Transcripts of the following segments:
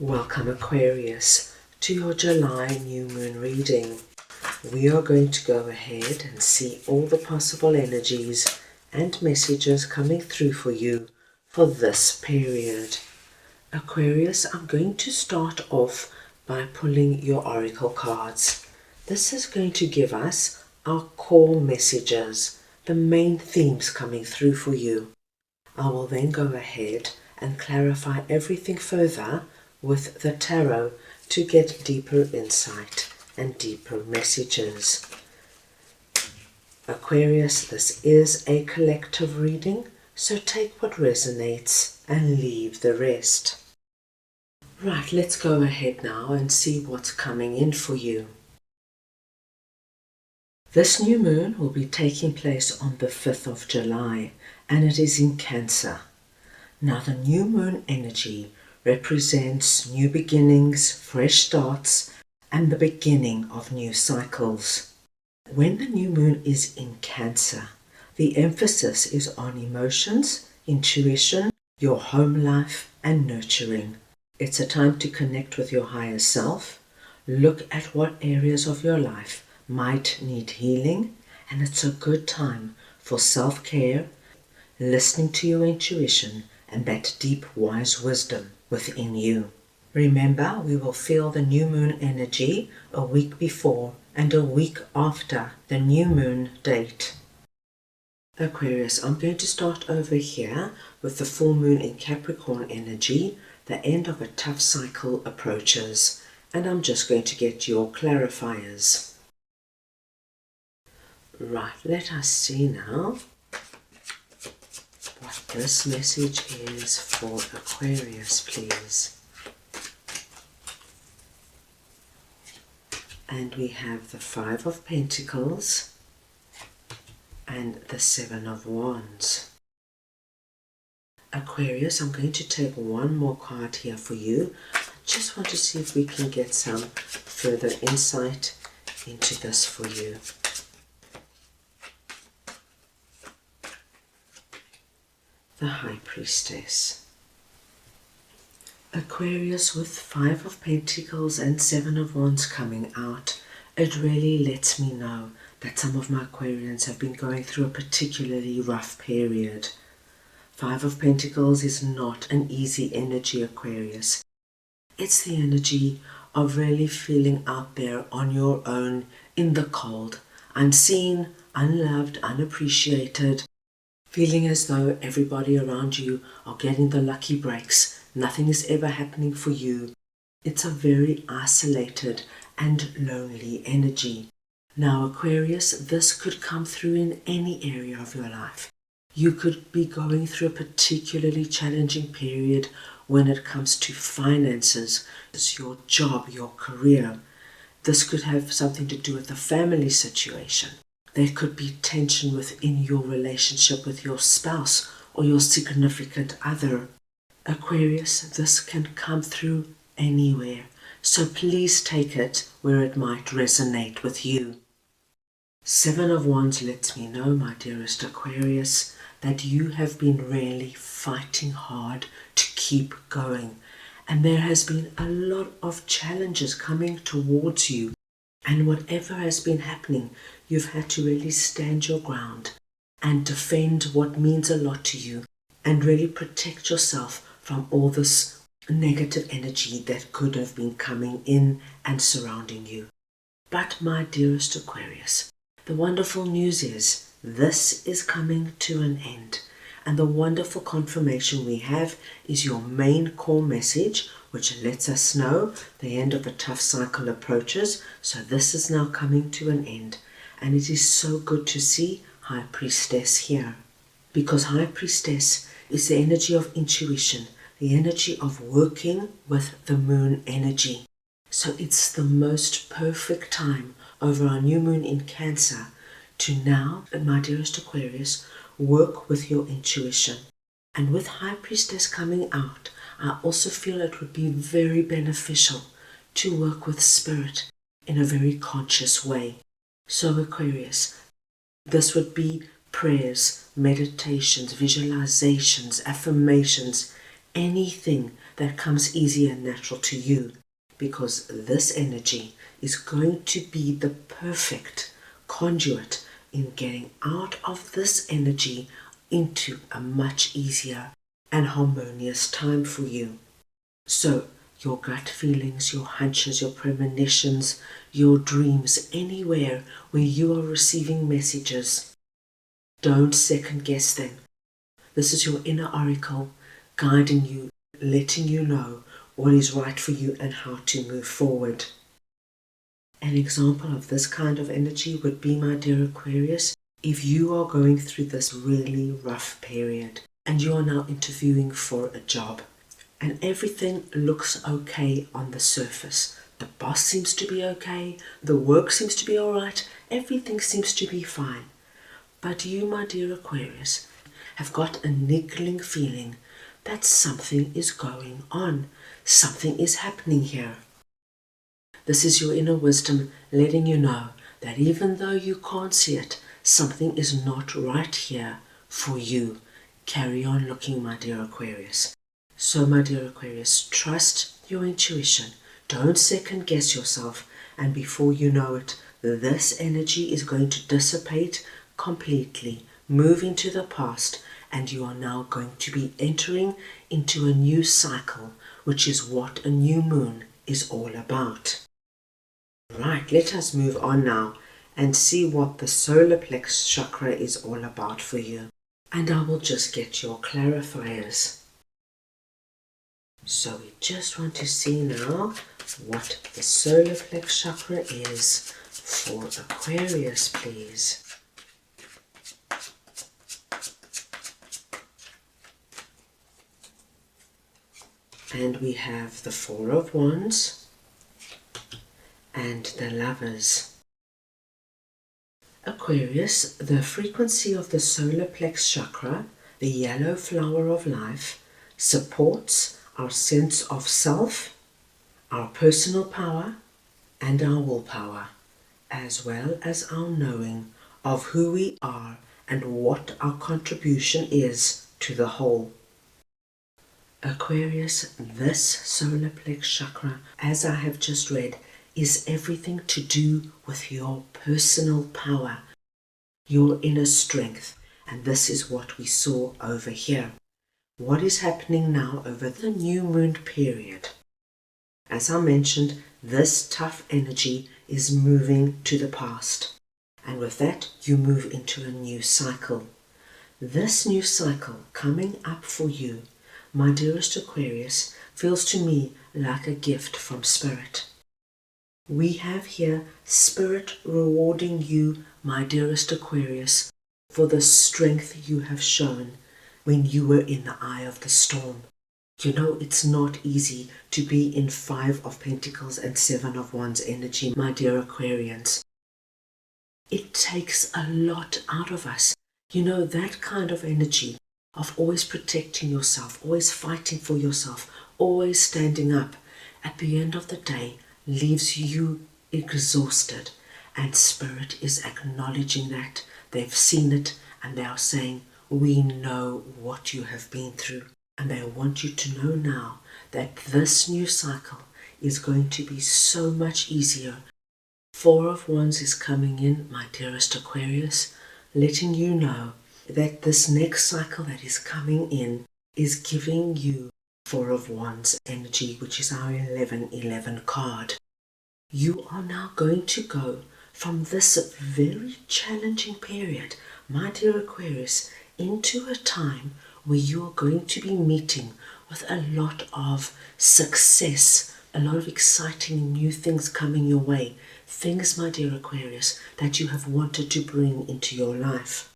Welcome Aquarius to your July new moon reading. We are going to go ahead and see all the possible energies and messages coming through for you for this period. Aquarius, I'm going to start off by pulling your oracle cards. This is going to give us our core messages, the main themes coming through for you. I will then go ahead and clarify everything further with the tarot to get deeper insight and deeper messages. Aquarius, this is a collective reading, so take what resonates and leave the rest. Right, let's go ahead now and see what's coming in for you. This new moon will be taking place on the 5th of July, and it is in Cancer. Now the new moon energy represents new beginnings, fresh starts, and the beginning of new cycles. When the new moon is in Cancer, the emphasis is on emotions, intuition, your home life, and nurturing. It's a time to connect with your higher self, look at what areas of your life might need healing, and it's a good time for self-care, listening to your intuition, and that deep, wise wisdom within you. Remember, we will feel the new moon energy a week before and a week after the new moon date. Aquarius, I'm going to start over here with the full moon in Capricorn energy. The end of a tough cycle approaches, and I'm just going to get your clarifiers. Right, let us see now what this message is for Aquarius, please. And we have the 5 of Pentacles and the 7 of Wands. Aquarius, I'm going to take one more card here for you. I just want to see if we can get some further insight into this for you. The High Priestess. Aquarius, with 5 of Pentacles and 7 of Wands coming out, it really lets me know that some of my Aquarians have been going through a particularly rough period. 5 of Pentacles is not an easy energy, Aquarius. It's the energy of really feeling out there on your own in the cold, unseen, unloved, unappreciated, feeling as though everybody around you are getting the lucky breaks. Nothing is ever happening for you. It's a very isolated and lonely energy. Now, Aquarius, this could come through in any area of your life. You could be going through a particularly challenging period when it comes to finances, your job, your career. This could have something to do with the family situation. There could be tension within your relationship with your spouse or your significant other. Aquarius, this can come through anywhere, so please take it where it might resonate with you. 7 of Wands lets me know, my dearest Aquarius, that you have been really fighting hard to keep going, and there has been a lot of challenges coming towards you. And whatever has been happening, you've had to really stand your ground and defend what means a lot to you and really protect yourself from all this negative energy that could have been coming in and surrounding you. But my dearest Aquarius, the wonderful news is this is coming to an end. And the wonderful confirmation we have is your main core message, which lets us know the end of the tough cycle approaches. So this is now coming to an end. And it is so good to see High Priestess here. Because High Priestess is the energy of intuition, the energy of working with the moon energy. So it's the most perfect time over our new moon in Cancer to now, my dearest Aquarius, work with your intuition. And with High Priestess coming out, I also feel it would be very beneficial to work with Spirit in a very conscious way. So Aquarius, this would be prayers, meditations, visualizations, affirmations, anything that comes easy and natural to you, because this energy is going to be the perfect conduit in getting out of this energy into a much easier and harmonious time for you. So your gut feelings, your hunches, your premonitions, your dreams, anywhere where you are receiving messages, don't second guess them. This is your inner oracle guiding you, letting you know what is right for you and how to move forward. An example of this kind of energy would be, my dear Aquarius, if you are going through this really rough period and you are now interviewing for a job and everything looks okay on the surface. The boss seems to be okay, the work seems to be alright, everything seems to be fine. But you, my dear Aquarius, have got a niggling feeling that something is going on, something is happening here. This is your inner wisdom letting you know that even though you can't see it, something is not right here for you. Carry on looking, my dear Aquarius. So, my dear Aquarius, trust your intuition. Don't second guess yourself. And before you know it, this energy is going to dissipate completely, move into the past, and you are now going to be entering into a new cycle, which is what a new moon is all about. Right, let us move on now and see what the solar plexus chakra is all about for you. And I will just get your clarifiers. So we just want to see now what the solar plexus chakra is for Aquarius, please. And we have the Four of Wands and the Lovers. Aquarius, the frequency of the solar plexus chakra, the yellow flower of life, supports our sense of self, our personal power, and our willpower, as well as our knowing of who we are and what our contribution is to the whole. Aquarius, this solar plexus chakra, as I have just read, is everything to do with your personal power, your inner strength, and this is what we saw over here. What is happening now over the new moon period? As I mentioned, this tough energy is moving to the past, and with that you move into a new cycle. This new cycle coming up for you, my dearest Aquarius, feels to me like a gift from Spirit. We have here Spirit rewarding you, my dearest Aquarius, for the strength you have shown when you were in the eye of the storm. You know, it's not easy to be in Five of Pentacles and Seven of Wands energy, my dear Aquarians. It takes a lot out of us. You know, that kind of energy of always protecting yourself, always fighting for yourself, always standing up, at the end of the day, leaves you exhausted, and Spirit is acknowledging that. They've seen it and they are saying, we know what you have been through, and they want you to know now that this new cycle is going to be so much easier. Four of Wands is coming in, my dearest Aquarius, letting you know that this next cycle that is coming in is giving you Four of Wands energy, which is our 1111 card. You are now going to go from this very challenging period, my dear Aquarius, into a time where you are going to be meeting with a lot of success, a lot of exciting new things coming your way. Things, my dear Aquarius, that you have wanted to bring into your life.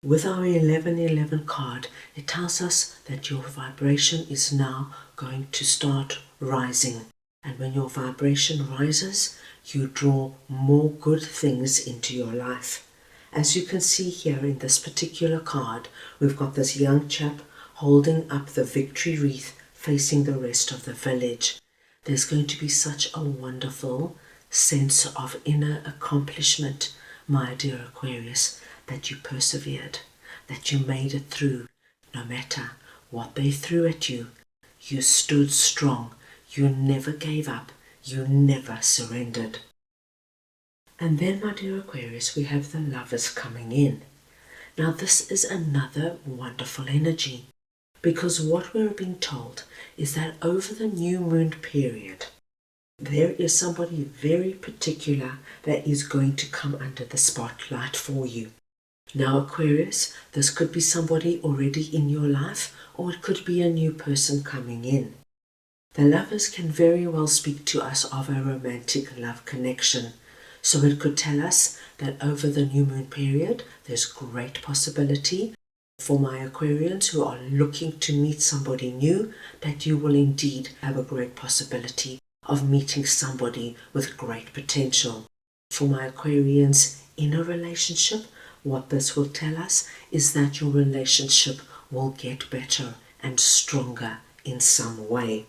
With our 1111 card, it tells us that your vibration is now going to start rising. And when your vibration rises, you draw more good things into your life. As you can see here in this particular card, we've got this young chap holding up the victory wreath facing the rest of the village. There's going to be such a wonderful sense of inner accomplishment, my dear Aquarius, that you persevered, that you made it through. No matter what they threw at you, You stood strong. You never gave up. You never surrendered. And then, my dear Aquarius, we have the Lovers coming in. Now this is another wonderful energy, because what we're being told is that over the new moon period, there is somebody very particular that is going to come under the spotlight for you. Now Aquarius, this could be somebody already in your life, or it could be a new person coming in. The Lovers can very well speak to us of a romantic love connection. So it could tell us that over the new moon period, there's great possibility for my Aquarians who are looking to meet somebody new, that you will indeed have a great possibility of meeting somebody with great potential. For my Aquarians in a relationship, what this will tell us is that your relationship will get better and stronger in some way.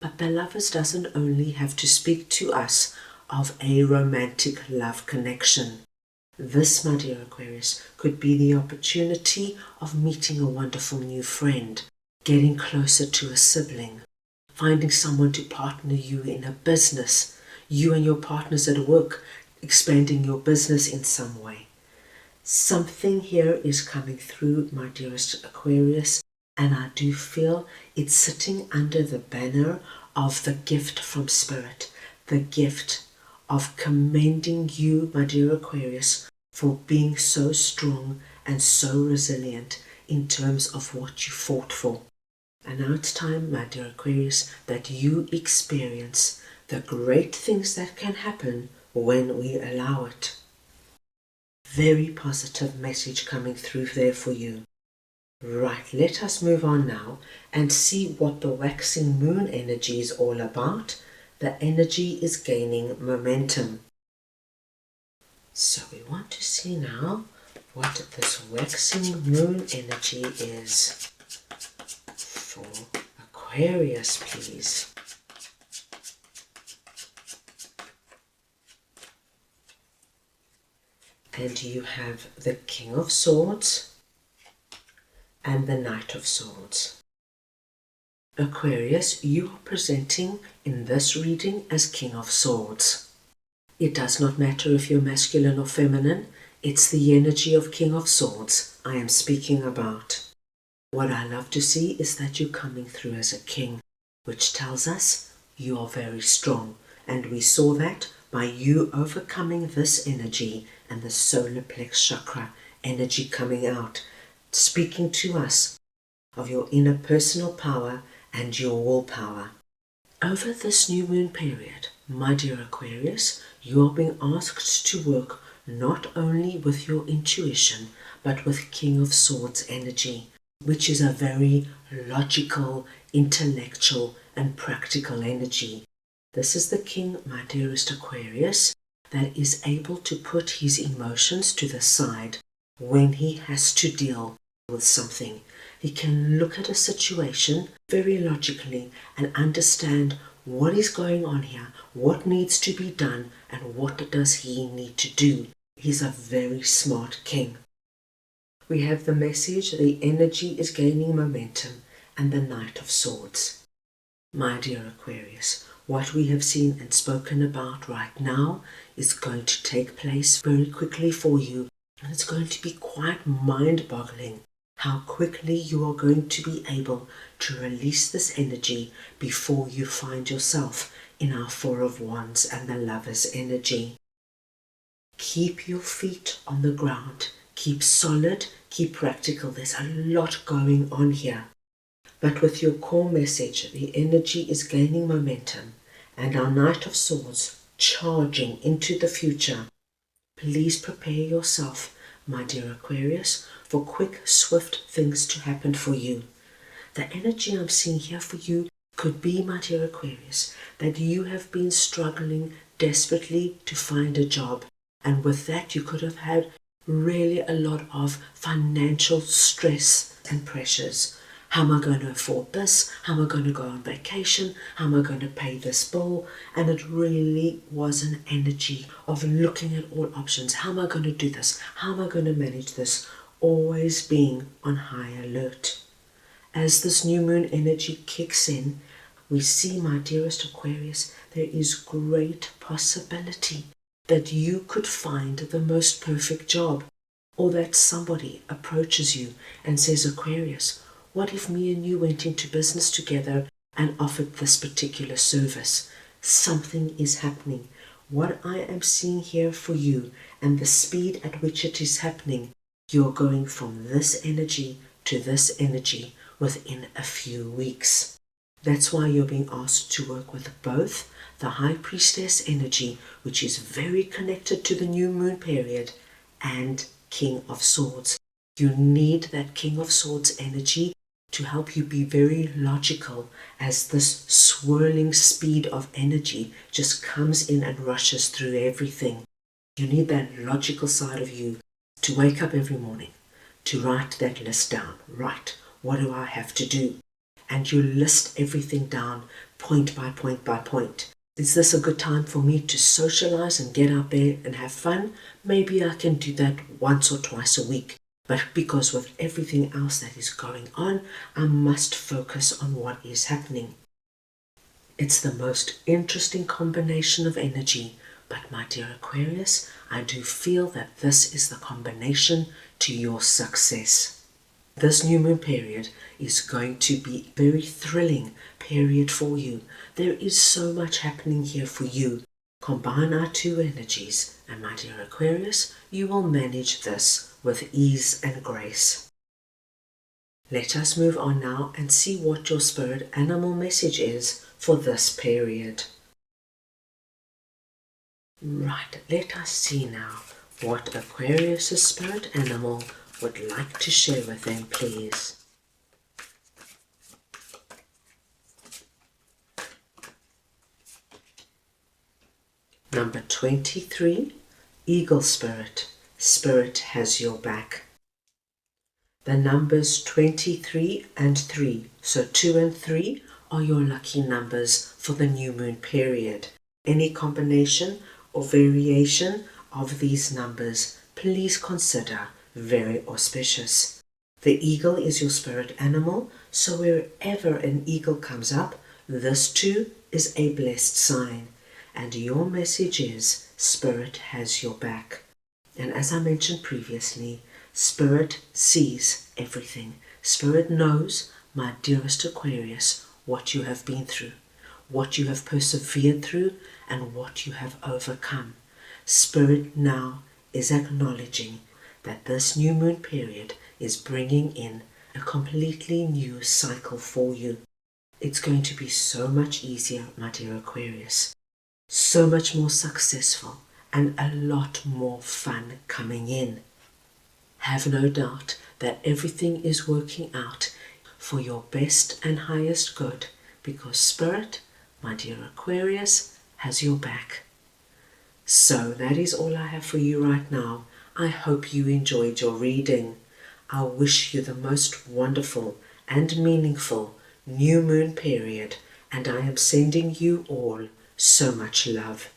But the Lovers doesn't only have to speak to us of a romantic love connection. This, my dear Aquarius, could be the opportunity of meeting a wonderful new friend, getting closer to a sibling, finding someone to partner you in a business, you and your partners at work, expanding your business in some way. Something here is coming through, my dearest Aquarius, and I do feel it's sitting under the banner of the gift from Spirit, the gift of commending you, my dear Aquarius, for being so strong and so resilient in terms of what you fought for. And now it's time, my dear Aquarius, that you experience the great things that can happen when we allow it. Very positive message coming through there for you. Right, let us move on now and see what the waxing moon energy is all about. The energy is gaining momentum. So we want to see now what this waxing moon energy is for Aquarius, please. And you have the King of Swords and the Knight of Swords. Aquarius, you are presenting in this reading as King of Swords. It does not matter if you're masculine or feminine, it's the energy of King of Swords I am speaking about. What I love to see is that you're coming through as a king, which tells us you are very strong. And we saw that by you overcoming this energy and the solar plexus chakra energy coming out, speaking to us of your inner personal power and your willpower. Over this new moon period, my dear Aquarius, you are being asked to work not only with your intuition, but with King of Swords energy, which is a very logical, intellectual, and practical energy. This is the king, my dearest Aquarius, that is able to put his emotions to the side when he has to deal with something. He can look at a situation very logically and understand what is going on here, what needs to be done, and what does he need to do. He's a very smart king. We have the message, the energy is gaining momentum, and the Knight of Swords. My dear Aquarius, what we have seen and spoken about right now is going to take place very quickly for you, and it's going to be quite mind-boggling how quickly you are going to be able to release this energy before you find yourself in our Four of Wands and the Lover's energy. Keep your feet on the ground, keep solid, keep practical. There's a lot going on here. But with your core message, the energy is gaining momentum, and our Knight of Swords charging into the future. Please prepare yourself, my dear Aquarius, for quick, swift things to happen for you. The energy I'm seeing here for you could be, my dear Aquarius, that you have been struggling desperately to find a job, and with that you could have had really a lot of financial stress and pressures. How am I going to afford this? How am I going to go on vacation? How am I going to pay this bill? And it really was an energy of looking at all options. How am I going to do this? How am I going to manage this? Always being on high alert. As this new moon energy kicks in, we see, my dearest Aquarius, there is great possibility that you could find the most perfect job, or that somebody approaches you and says, Aquarius, what if me and you went into business together and offered this particular service? Something is happening. What I am seeing here for you and the speed at which it is happening, you're going from this energy to this energy within a few weeks. That's why you're being asked to work with both the High Priestess energy, which is very connected to the new moon period, and King of Swords. You need that King of Swords energy to help you be very logical as this swirling speed of energy just comes in and rushes through everything. You need that logical side of you to wake up every morning, to write that list down. Right, what do I have to do? And you list everything down point by point by point. Is this a good time for me to socialize and get out there and have fun? Maybe I can do that once or twice a week. But because with everything else that is going on, I must focus on what is happening. It's the most interesting combination of energy. But my dear Aquarius, I do feel that this is the combination to your success. This new moon period is going to be a very thrilling period for you. There is so much happening here for you. Combine our two energies, and my dear Aquarius, you will manage this with ease and grace. Let us move on now and see what your spirit animal message is for this period. Right, let us see now what Aquarius' spirit animal would like to share with them, please. Number 23, Eagle Spirit. Spirit has your back. The numbers 23 and 3, so 2 and 3 are your lucky numbers for the new moon period. Any combination or variation of these numbers, please consider very auspicious. The eagle is your spirit animal, so wherever an eagle comes up, this too is a blessed sign. And your message is, Spirit has your back. And as I mentioned previously, Spirit sees everything. Spirit knows, my dearest Aquarius, what you have been through, what you have persevered through, and what you have overcome. Spirit now is acknowledging that this new moon period is bringing in a completely new cycle for you. It's going to be so much easier, my dear Aquarius. So much more successful and a lot more fun coming in. Have no doubt that everything is working out for your best and highest good, because Spirit, my dear Aquarius, has your back. So that is all I have for you right now. I hope you enjoyed your reading. I wish you the most wonderful and meaningful new moon period, and I am sending you all so much love.